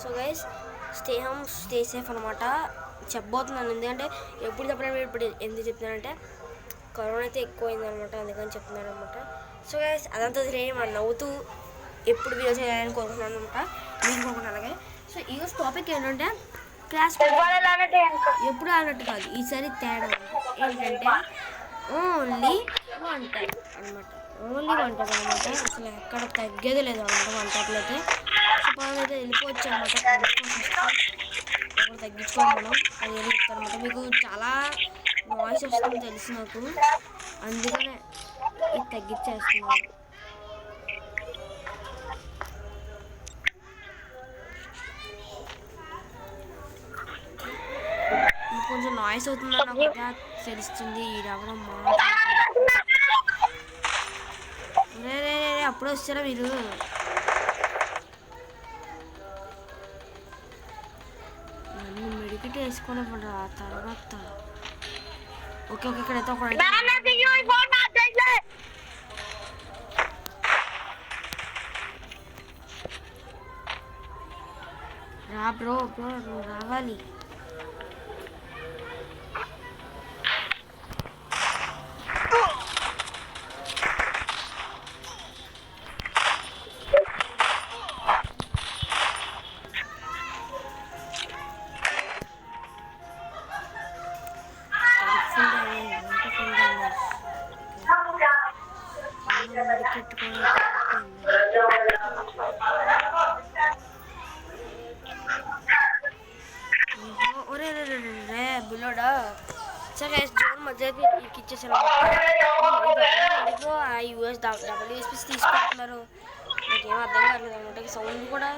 So guys stay home stay safe అనమాట చెప్పబోతున్నాను. ఎందుకంటే ఎప్పుడు చెప్పిన ఇప్పుడు ఎందుకు చెప్తున్నానంటే కరోనా అయితే ఎక్కువైంది అనమాట, అందుకని చెప్తున్నాను అనమాట. సో గైస్ అదంతా తెలియని మనం నవ్వుతూ ఎప్పుడు వీడియో చేయాలని కోరుకుంటున్నాను అనమాట, మీకు కోరుకుంటున్నాను. అలాగే సో ఈరోజు టాపిక్ ఏంటంటే క్లాస్ ఎప్పుడు అన్నట్టు కాదు, ఈసారి తేడా ఏంటంటే ఓన్లీ వన్ టైం అనమాట. ఓన్లీ వన్ టైం అనమాట, అసలు ఎక్కడ తగ్గేది లేదు అనమాట. వన్ టైంలో అయితే అయితే వెళ్ళిపోవచ్చు అనమాట. ఒకటి తగ్గించుకోవాలి మనం, అది ఏదో చెప్తారనమాట. మీకు చాలా నాయిస్ వస్తుంది తెలుసు నాకు, అందుకనే ఇది తగ్గించేస్తున్నాను. కొంచెం నాయిస్ అవుతుందని నాకు తెలుస్తుంది. ఈడవడం రే అప్పుడే వచ్చారా మీరు? నన్ను మెడికేట్ వేసుకొని పడరా తర్వాత. ఓకే ఓకే ఇక్కడైతే ఒక రా బ్రో నువ్వు రావాలి. బిలోడా సరే జోన్ మధ్యకి ఇచ్చేసాను. యూఎస్ WSPs తీసుకుంటున్నారు, నాకేం అర్థం కావట్లేదు అనమాట. సౌండ్ కూడా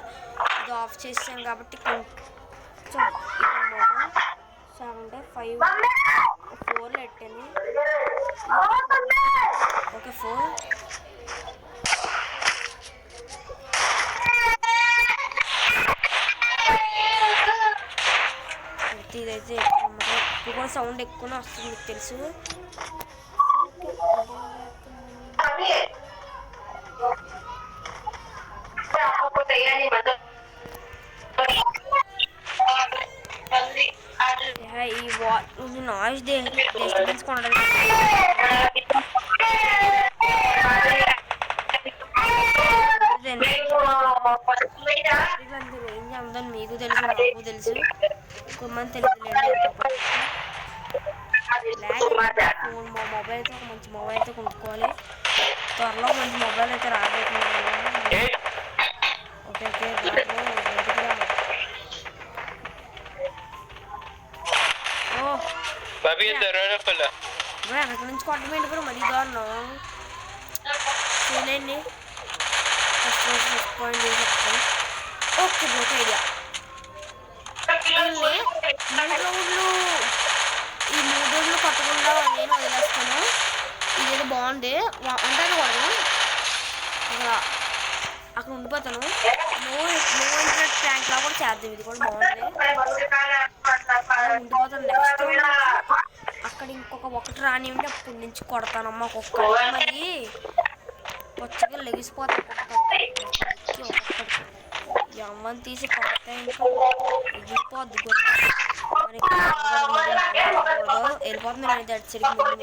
ఇది ఆఫ్ చేసాను కాబట్టి కొంచెం అంటే 4 పెట్టాను. ఓకే 4 ఇదైతే ఇప్పుడు కూడా సౌండ్ ఎక్కువనే వస్తుంది మీకు తెలుసు. ఈ నాయిస్ డిస్టర్బెన్స్ కొనడం ఏం చెప్తాను, మీకు తెలుసు నాకు తెలుసు, కొంతమంది తెలియదులేండి. మా మొబైల్ అయితే ఒక మంచి మొబైల్ అయితే కొనుక్కోవాలి, త్వరలో మంచి మొబైల్ అయితే రాబోతున్నాను. ఓకే ఓకే అక్కడి నుంచి కొట్టమేంటి కూడా మరీ దారుణం. చూడండి పాయింట్ చెప్తాను. Okay okay idea. ఈ 3 రోజులు కొట్టకుండా నేను వదిలేస్తాను. ఇదేదో బాగుంది ఉంటాను కూడా అక్కడ ఉండిపోతాను. నో ఇంటర్నెట్ ట్యాంక్ లా కూడా చేద్దాం, ఇది కూడా బాగుంది. ఉండిపోతాను. నెక్స్ట్ అక్కడ ఒకటి రానివ్వండి, అప్పటి నుంచి కొడతానమ్మా. ఒక్కొక్కటి మరి పచ్చగా లెగిసిపోతాను. అమ్మని తీసి కొడతా ఇంకా ఎగిరిపోద్ది. వెళ్ళిపోతుంది నేను దడిచడికి ముందు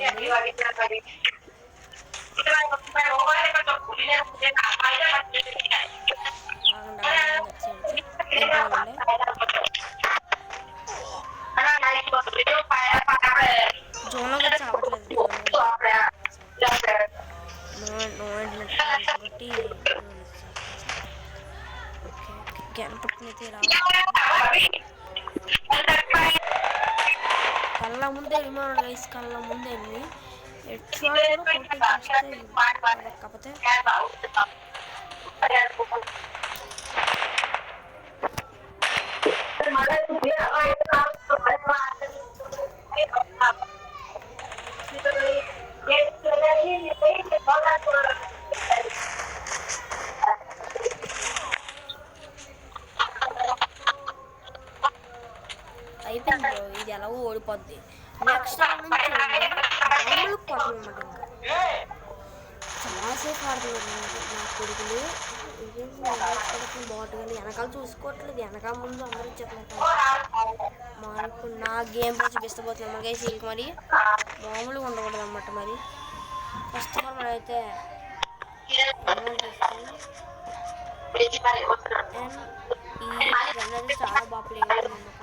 జోన్లో కూడా చావట్లేదు. కాబట్టి గణపతినైతే కళ్ళ ముందే విమానం రైస్ కళ్ళ ముందే ఎట్లా కాకపోతే అయిపోయింది బ్రో, ఇది ఎలాగో ఓడిపోద్ది. నెక్స్ట్ రౌండ్ నుంచి మామూలు కొట్టాలన్నమాట. ఇంకా చాలాసేపు ఆడుతున్నారు నా కొడుకులు. బాగుంటుంది వెనకాల చూసుకోవట్లేదు వెనకాల ముందు అందరూ ఇచ్చేస్తున్నారు మా ఇప్పుడు నా గేమ్ ప్లే చూపిస్తపోతున్నాం మనకి సీల్కి మరి మామూలుగా ఉండకూడదు అనమాట మరి ఫస్ట్ ఆఫ్ ఆల్ మనమైతే అండ్ ఈ గన్ అయితే చాలా బాగా ప్లే అవుతుంది అనమాట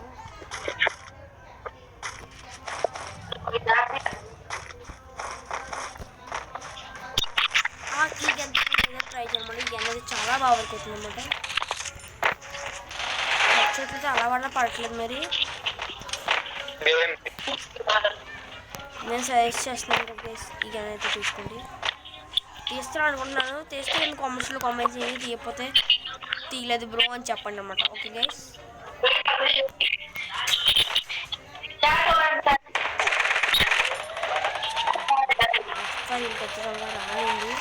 ఈ గన్ ట్రై చేయమండి ఈ గన్ అయితే చాలా బాగా వర్క్ అవుతుంది అనమాట హెడ్షాట్ చాలా వల్ల పడట్లేదు మరి నేను సజెస్ట్ చేస్తున్నాను గైస్ ఈ గన్ అయితే తీసుకోండి తీస్తాను అనుకుంటున్నాను తీస్తే నేను కామెంట్స్లో కామెంట్స్ చేయండి తీయకపోతే తీయలేదు బ్రో అని చెప్పండి అనమాట ఓకే గైస్ ఇది ఖచ్చితంగా రానింది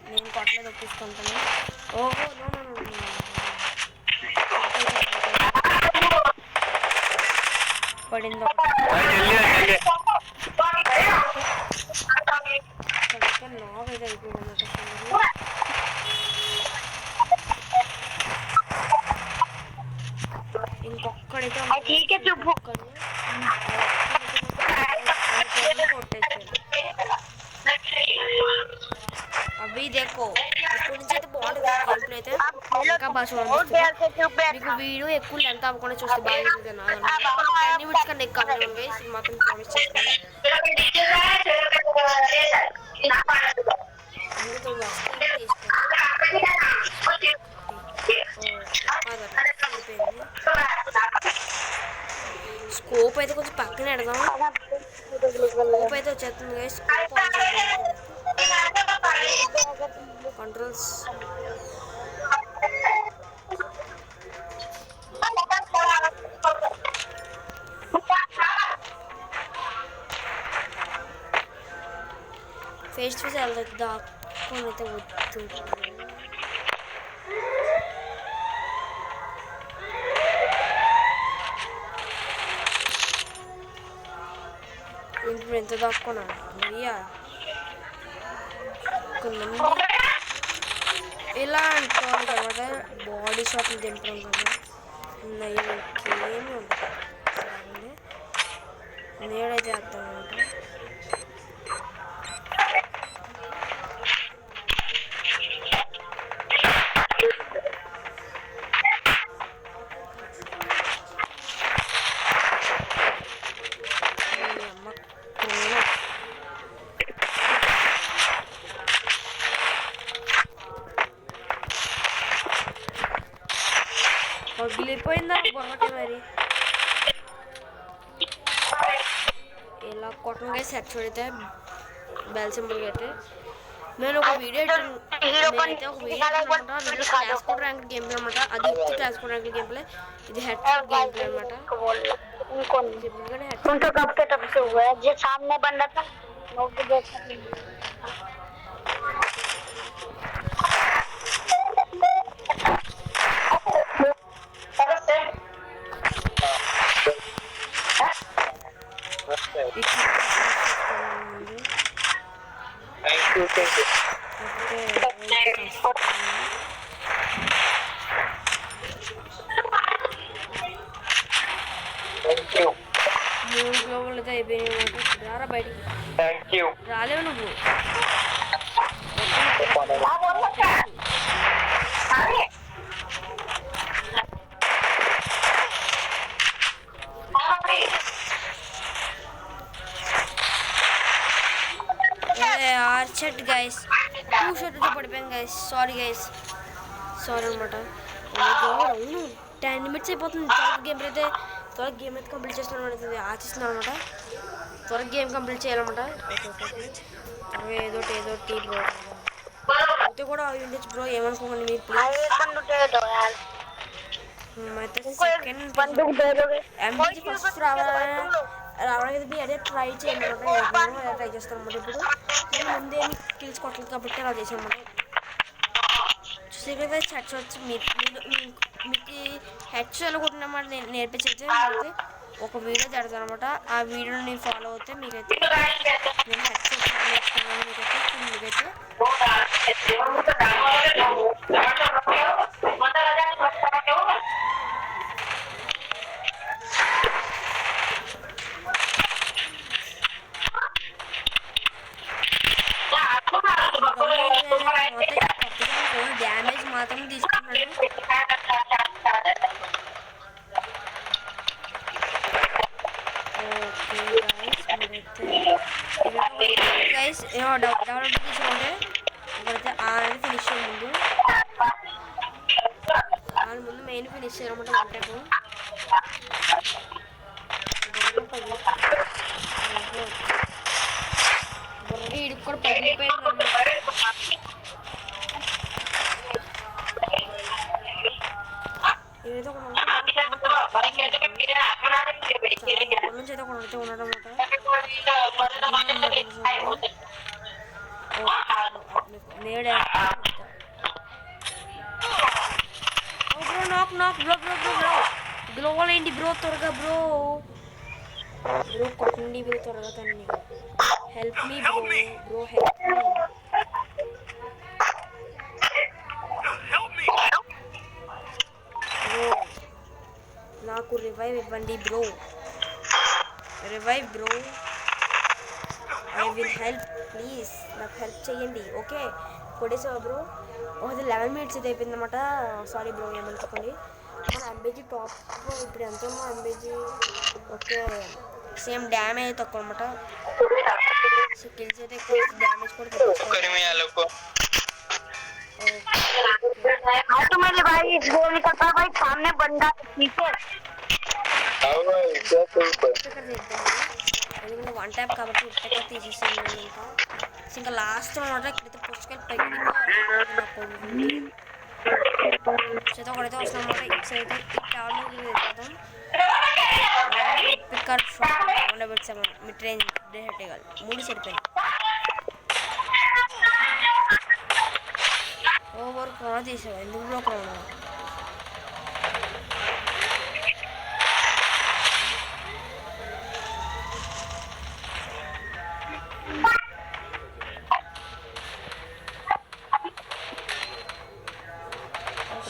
నేను కొట్టలేదు ఒప్పించుకుంటాను ఓహో పడింది నాగ్ అయితే అయిపోయింది ఇంకొక్కడైతే అవి దేకో ఇప్పుడు నుంచి అయితే బాగుంటుంది గేమ్ అయితే ఇంకా బాగా చూడండి మీకు వీడియో ఎక్కువ లెంత్ అవ్వకుండా చూస్తే బాగా చూస్తున్నాను 10 నిమిషాల కన్నా ఎక్కువ అవ్వాలి మాత్రం ప్రామిస్ చేస్తాను స్కోప్ అయితే కొంచెం పక్కన పెడదాం స్కోప్ అయితే వచ్చేస్తుంది scope controls face to face వెళ్తుంది దాక్కొని అయితే వద్దు ఇప్పుడు ఎంత దాక్కున్నా అయ్యా కొంతమంది ఇలా అంటారు తర్వాత బాడీ షాట్లు తింటాం కదా ఏమి ఉంటుంది నేడైతే అర్థం అనమాట పగిలిపోయిందా బొమ్మకి మరి ఇలా కొట్టంగా సెట్ చూడితే బెల్ సింబల్ అయితే నేను ఒక వీడియో నేనైతే ఒక video transport rank game play అనమాట అది ట్రాన్స్పోర్ట్ ర్యాంక్ గేమ్ ప్లే ఇది హెడ్ గేమ్ ప్లే అనమాట మూడు గ్లోబులతో అయిపోయినాయి రారా బయటికి రాలేవు నువ్వు ఆర్చెట్ గైస్ 2 షాట్తో పడిపోయాను గైస్ సారీ గైస్ సారీ అనమాట అవును 10 నిమిషాలు అయిపోతుంది త్వరగా గేమ్ అయితే కంప్లీట్ చేస్తున్నాను ఆశిస్తున్నాను అనమాట త్వరగా గేమ్ కంప్లీట్ చేయాలన్నమాట ఏదోటి బ్రో అయితే కూడా ఉండొచ్చు బ్రో ఏమనుకోకండి మీరు అయితే సెకండ్ ఎంబీ ఫస్ట్ రావడానికి మీ అదే ట్రై చేయండి అనమాట ట్రై చేస్తాను అనమాట ఇప్పుడు నేను ముందే కిల్స్ కొట్టలేదు కాబట్టి అలా చేసాను అనమాట సీక్రెట్ హెడ్స్ వచ్చి మీకు హెడ్స్ ఎలా కొట్టినమాట నేను నేర్పించైతే ఒక వీడియో జరుగుతుంది అనమాట. ఆ వీడియోని నేను ఫాలో అవుతే మీకైతే నేను హెడ్స్ నేర్చుకున్నాను. మీకైతే డ్యామేజ్ మాత్రం తీసుకున్నాను. ఓకే గైస్ డెవలప్ తీసుకుంటే ఇప్పుడైతే అనేది ఫినిష్ ముందు మెయిన్ ఫినిష్ చేయమంటే వంటకు ఇడికి కూడా పగిలిపోయింది. ఏదో నుంచి అయితే ఒకటి ఉండడం నేడే bro knock knock bro bro bro bro global ఏంటి బ్రో త్వరగా బ్రో కొట్టండి బ్రో త్వరగా తన్ని help me bro bro help me bro నాకు రివైవ్ ఇవ్వండి bro revive bro I will help please నాకు హెల్ప్ చేయండి. ఓకే కొట్టేసావా బ్రో? అది 11 minutes అయితే అయిపోయింది అనమాట. సారీ బ్రో ఏమనుకోండి. మన ఎంబీజీ టాప్ ఇప్పుడు ఎంత ఉన్నా ఎంబీజీ ఓకే సేమ్ డ్యామేజ్ తక్కువ అనమాట. సో కిల్స్ అయితే ఎక్కువ డ్యామేజ్ కూడా తక్కువ. ఎందుకంటే వన్ ట్యాప్ కాబట్టి ఇప్పటికే తీసేసాను ఇంకా లాస్ట్ అనమాట. ఇక్కడైతే పుస్తకాలు పైకి చేత ఒకడైతే వస్తాం అనమాట. ఇట్స్ అయితే వెళ్ళిపోతాం. పిక్కర్ ఉండబెట్టాము మీ ట్రైన్ డేటేగాలి 3 సరిపోయింది. ఓవర్ క్రౌడ్ తీసావు ఎందుకు బ్రో క్రౌడ్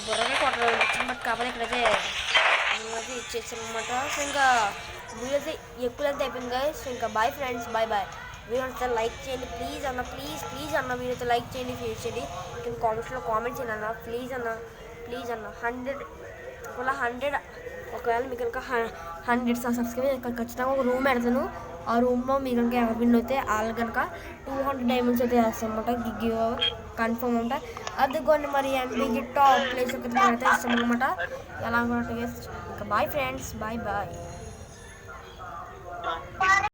బుర్రగా కొట్టడం బట్ కాకపోతే ఇక్కడైతే ఇచ్చేసాను అనమాట. సో ఇంకా వీడియో అయితే ఎక్కువ లెంత్ అయిపోయింది గైస్. సో ఇంకా bye friends bye bye. Video అంతా లైక్ చేయండి ప్లీజ్ అన్న ప్లీజ్ అన్న వీడియోతో లైక్ చేయండి షేర్ చేయండి. ఇంకా కామెంట్స్లో కామెంట్ చేయండి అన్న ప్లీజ్ అన్న 100 ఒకవేళ మీకు కనుక 100 సబ్స్క్రైబ్ ఖచ్చితంగా ఒక రూమ్ పెడతాను. ఆ రూమ్లో మీకు కనుక ఎవరు విన్ అయితే వాళ్ళు కనుక 200 diamonds అయితే వేస్తాం అనమాట. గివ్ కన్ఫర్మ్ ఉంటా అదిగోండి. మరి ఎంబీకి టాప్ ప్లేస్ ఒకటి అయితే ఇస్తాం అనమాట. ఎలా ఇంకా బాయ్ ఫ్రెండ్స్ బాయ్ బాయ్.